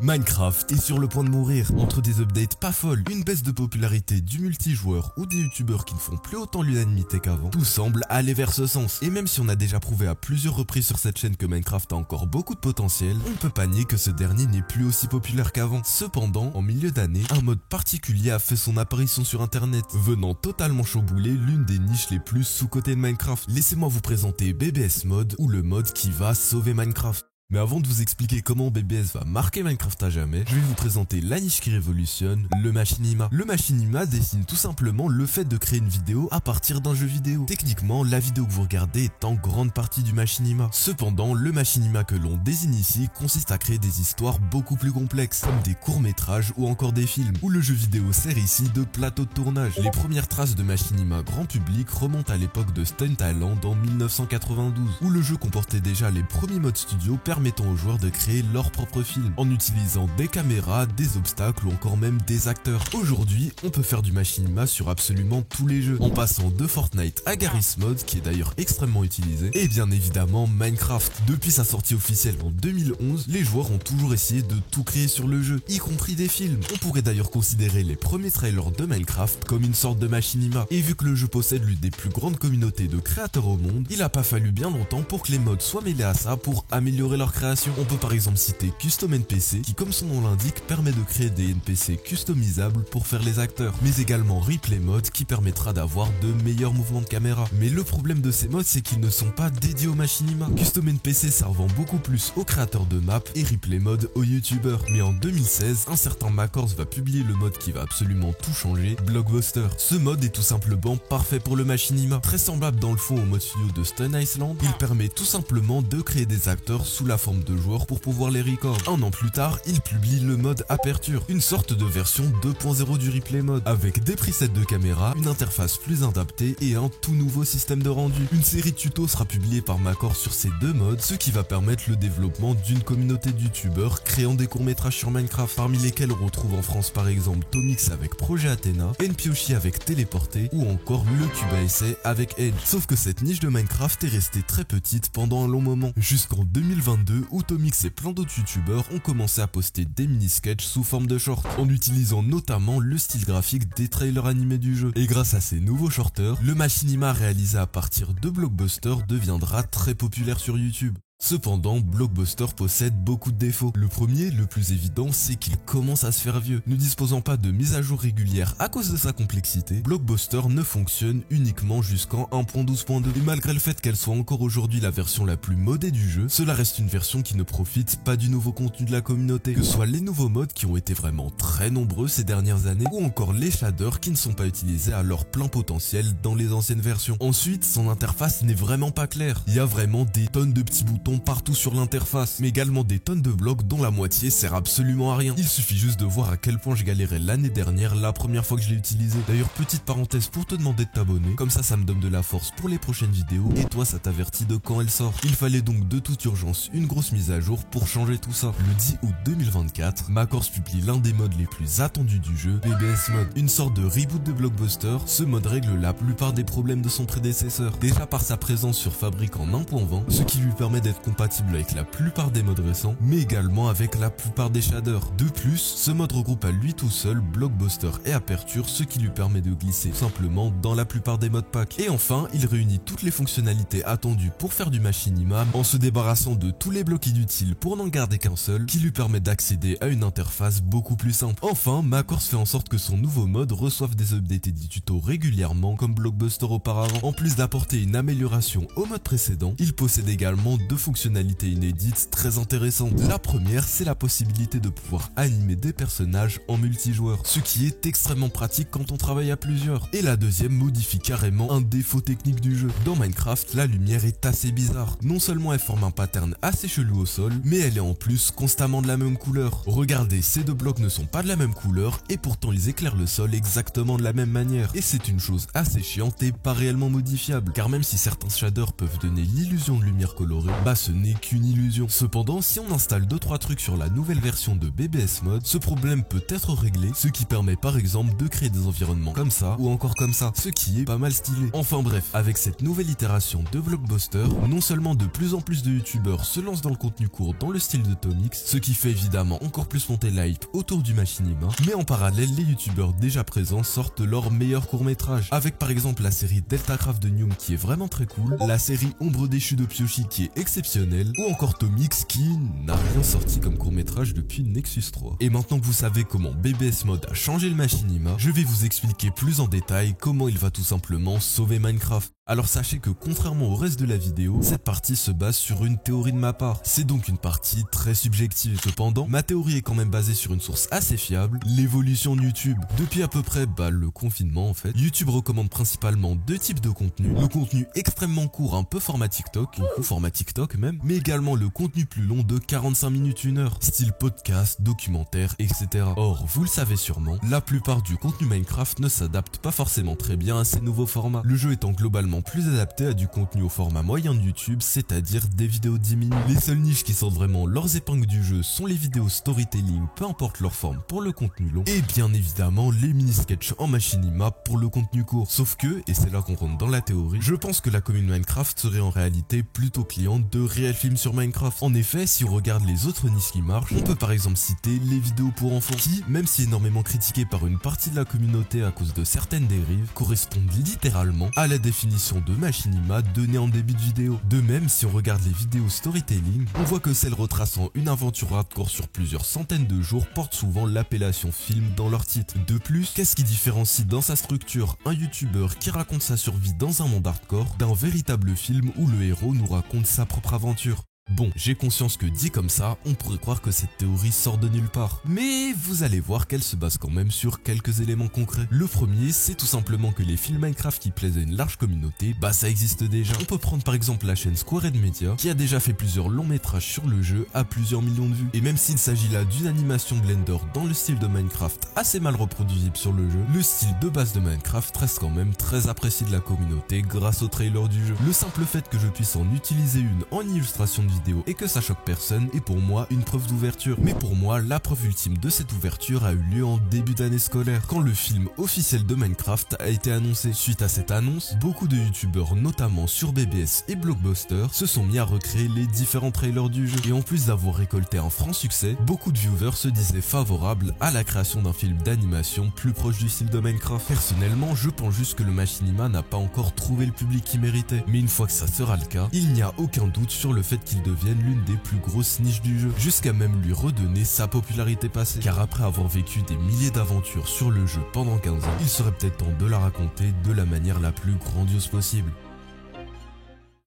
Minecraft est sur le point de mourir. Entre des updates pas folles, une baisse de popularité du multijoueur ou des youtubeurs qui ne font plus autant l'unanimité qu'avant, tout semble aller vers ce sens. Et même si on a déjà prouvé à plusieurs reprises sur cette chaîne que Minecraft a encore beaucoup de potentiel, on ne peut pas nier que ce dernier n'est plus aussi populaire qu'avant. Cependant, en milieu d'année, un mode particulier a fait son apparition sur internet, venant totalement chambouler l'une des niches les plus sous-cotées de Minecraft. Laissez-moi vous présenter BBS Mode, ou le mode qui va sauver Minecraft. Mais avant de vous expliquer comment BBS va marquer Minecraft à jamais, je vais vous présenter la niche qui révolutionne, le machinima. Le machinima dessine tout simplement le fait de créer une vidéo à partir d'un jeu vidéo. Techniquement, la vidéo que vous regardez est en grande partie du machinima. Cependant, le machinima que l'on désigne ici consiste à créer des histoires beaucoup plus complexes, comme des courts-métrages ou encore des films, où le jeu vidéo sert ici de plateau de tournage. Les premières traces de machinima grand public remontent à l'époque de Stunt Island en 1992, où le jeu comportait déjà les premiers modes studio permettant aux joueurs de créer leur propre film, en utilisant des caméras, des obstacles ou encore même des acteurs. Aujourd'hui, on peut faire du machinima sur absolument tous les jeux, en passant de Fortnite à Garry's Mod, qui est d'ailleurs extrêmement utilisé, et bien évidemment Minecraft. Depuis sa sortie officielle en 2011, les joueurs ont toujours essayé de tout créer sur le jeu, y compris des films. On pourrait d'ailleurs considérer les premiers trailers de Minecraft comme une sorte de machinima, et vu que le jeu possède l'une des plus grandes communautés de créateurs au monde, il a pas fallu bien longtemps pour que les mods soient mêlés à ça pour améliorer leur création. On peut par exemple citer Custom NPC qui, comme son nom l'indique, permet de créer des NPC customisables pour faire les acteurs, mais également Replay Mode qui permettra d'avoir de meilleurs mouvements de caméra. Mais le problème de ces mods, c'est qu'ils ne sont pas dédiés au machinima, Custom NPC servant beaucoup plus aux créateurs de maps et Replay Mode aux youtubeurs. Mais en 2016, un certain Macors va publier le mode qui va absolument tout changer, Blockbuster. Ce mode est tout simplement parfait pour le machinima, très semblable dans le fond au mode studio de Stun Island. Il permet tout simplement de créer des acteurs sous la forme de joueurs pour pouvoir les record. Un an plus tard, il publie le mode Aperture, une sorte de version 2.0 du Replay Mode, avec des presets de caméra, une interface plus adaptée et un tout nouveau système de rendu. Une série de tutos sera publiée par Macors sur ces deux modes, ce qui va permettre le développement d'une communauté de youtubeurs créant des courts-métrages sur Minecraft, parmi lesquels on retrouve en France par exemple Tomix avec Projet Athena, NPioshi avec Téléporté ou encore le Cuba Essay avec Edge. Sauf que cette niche de Minecraft est restée très petite pendant un long moment, jusqu'en 2022 où Tomix et plein d'autres youtubeurs ont commencé à poster des mini-sketchs sous forme de shorts, en utilisant notamment le style graphique des trailers animés du jeu. Et grâce à ces nouveaux shorters, le machinima réalisé à partir de Blockbuster deviendra très populaire sur YouTube. Cependant, Blockbuster possède beaucoup de défauts. Le premier, le plus évident, c'est qu'il commence à se faire vieux. Ne disposant pas de mise à jour régulière à cause de sa complexité, Blockbuster ne fonctionne uniquement jusqu'en 1.12.2. Et malgré le fait qu'elle soit encore aujourd'hui la version la plus modée du jeu, cela reste une version qui ne profite pas du nouveau contenu de la communauté. Que ce soit les nouveaux modes qui ont été vraiment très nombreux ces dernières années, ou encore les shaders qui ne sont pas utilisés à leur plein potentiel dans les anciennes versions. Ensuite, son interface n'est vraiment pas claire. Il y a vraiment des tonnes de petits boutons partout sur l'interface, mais également des tonnes de blocs dont la moitié sert absolument à rien. Il suffit juste de voir à quel point je galérais l'année dernière la première fois que je l'ai utilisé. D'ailleurs, petite parenthèse pour te demander de t'abonner, comme ça me donne de la force pour les prochaines vidéos et toi ça t'avertit de quand elle sort. Il fallait donc de toute urgence une grosse mise à jour pour changer tout ça. Le 10 août 2024, Macors publie l'un des modes les plus attendus du jeu, BBS Mode, une sorte de reboot de Blockbuster. Ce mode règle la plupart des problèmes de son prédécesseur, déjà par sa présence sur Fabric en 1.20, ce qui lui permet d'être compatible avec la plupart des modes récents, mais également avec la plupart des shaders. De plus, ce mode regroupe à lui tout seul Blockbuster et Aperture, ce qui lui permet de glisser simplement dans la plupart des modes pack. Et enfin, il réunit toutes les fonctionnalités attendues pour faire du machinima, en se débarrassant de tous les blocs inutiles pour n'en garder qu'un seul, qui lui permet d'accéder à une interface beaucoup plus simple. Enfin, Macors fait en sorte que son nouveau mode reçoive des updates et des tutos régulièrement comme Blockbuster auparavant. En plus d'apporter une amélioration au mode précédent, il possède également deux fonctionnalités inédites très intéressantes. La première, c'est la possibilité de pouvoir animer des personnages en multijoueur, ce qui est extrêmement pratique quand on travaille à plusieurs. Et la deuxième modifie carrément un défaut technique du jeu. Dans Minecraft, la lumière est assez bizarre. Non seulement elle forme un pattern assez chelou au sol, mais elle est en plus constamment de la même couleur. Regardez, ces deux blocs ne sont pas de la même couleur et pourtant ils éclairent le sol exactement de la même manière. Et c'est une chose assez chiante et pas réellement modifiable, car même si certains shaders peuvent donner l'illusion de lumière colorée, ce n'est qu'une illusion. Cependant, si on installe 2-3 trucs sur la nouvelle version de BBS Mode, ce problème peut être réglé, ce qui permet par exemple de créer des environnements comme ça ou encore comme ça, ce qui est pas mal stylé. Enfin bref, avec cette nouvelle itération de Vlogbuster, non seulement de plus en plus de youtubeurs se lancent dans le contenu court dans le style de Tomix, ce qui fait évidemment encore plus monter l'hype autour du machinima, mais en parallèle, les youtubeurs déjà présents sortent leurs meilleurs courts-métrages, avec par exemple la série Deltacraft de Nium qui est vraiment très cool, la série Ombre déchue de Pioshi qui est exceptionnelle, ou encore Tomix qui n'a rien sorti comme court-métrage depuis Nexus 3. Et maintenant que vous savez comment BBS Mode a changé le machinima, je vais vous expliquer plus en détail comment il va tout simplement sauver Minecraft. Alors sachez que contrairement au reste de la vidéo, cette partie se base sur une théorie de ma part. C'est donc une partie très subjective. Cependant, ma théorie est quand même basée sur une source assez fiable, l'évolution de YouTube. Depuis à peu près le confinement en fait, YouTube recommande principalement deux types de contenu. Le contenu extrêmement court, un peu format TikTok, ou format TikTok même, mais également le contenu plus long de 45 minutes, 1 heure, style podcast, documentaire, etc. Or, vous le savez sûrement, la plupart du contenu Minecraft ne s'adapte pas forcément très bien à ces nouveaux formats. Le jeu étant globalement plus adapté à du contenu au format moyen de YouTube, c'est-à-dire des vidéos de 10 minutes. Les seules niches qui sortent vraiment leurs épingles du jeu sont les vidéos storytelling, peu importe leur forme pour le contenu long, et bien évidemment les mini-sketchs en machinima pour le contenu court. Sauf que, et c'est là qu'on rentre dans la théorie, je pense que la commune Minecraft serait en réalité plutôt cliente de réels films sur Minecraft. En effet, si on regarde les autres niches qui marchent, on peut par exemple citer les vidéos pour enfants, qui, même si énormément critiquées par une partie de la communauté à cause de certaines dérives, correspondent littéralement à la définition de machinima donnée en début de vidéo. De même, si on regarde les vidéos storytelling, on voit que celles retraçant une aventure hardcore sur plusieurs centaines de jours portent souvent l'appellation film dans leur titre. De plus, qu'est-ce qui différencie dans sa structure un youtubeur qui raconte sa survie dans un monde hardcore d'un véritable film où le héros nous raconte sa propre aventure? Bon, j'ai conscience que dit comme ça, on pourrait croire que cette théorie sort de nulle part. Mais vous allez voir qu'elle se base quand même sur quelques éléments concrets. Le premier, c'est tout simplement que les films Minecraft qui plaisent à une large communauté, ça existe déjà. On peut prendre par exemple la chaîne Squared Media, qui a déjà fait plusieurs longs métrages sur le jeu à plusieurs millions de vues. Et même s'il s'agit là d'une animation Blender dans le style de Minecraft assez mal reproduisible sur le jeu, le style de base de Minecraft reste quand même très apprécié de la communauté grâce au trailer du jeu. Le simple fait que je puisse en utiliser une en illustration de vidéo et que ça choque personne est pour moi une preuve d'ouverture. Mais pour moi, la preuve ultime de cette ouverture a eu lieu en début d'année scolaire, quand le film officiel de Minecraft a été annoncé. Suite à cette annonce, beaucoup de youtubeurs, notamment sur BBS et Blockbuster, se sont mis à recréer les différents trailers du jeu. Et en plus d'avoir récolté un franc succès, beaucoup de viewers se disaient favorables à la création d'un film d'animation plus proche du style de Minecraft. Personnellement, je pense juste que le machinima n'a pas encore trouvé le public qu'il méritait. Mais une fois que ça sera le cas, il n'y a aucun doute sur le fait qu'il devienne l'une des plus grosses niches du jeu, jusqu'à même lui redonner sa popularité passée. Car après avoir vécu des milliers d'aventures sur le jeu pendant 15 ans, il serait peut-être temps de la raconter de la manière la plus grandiose possible.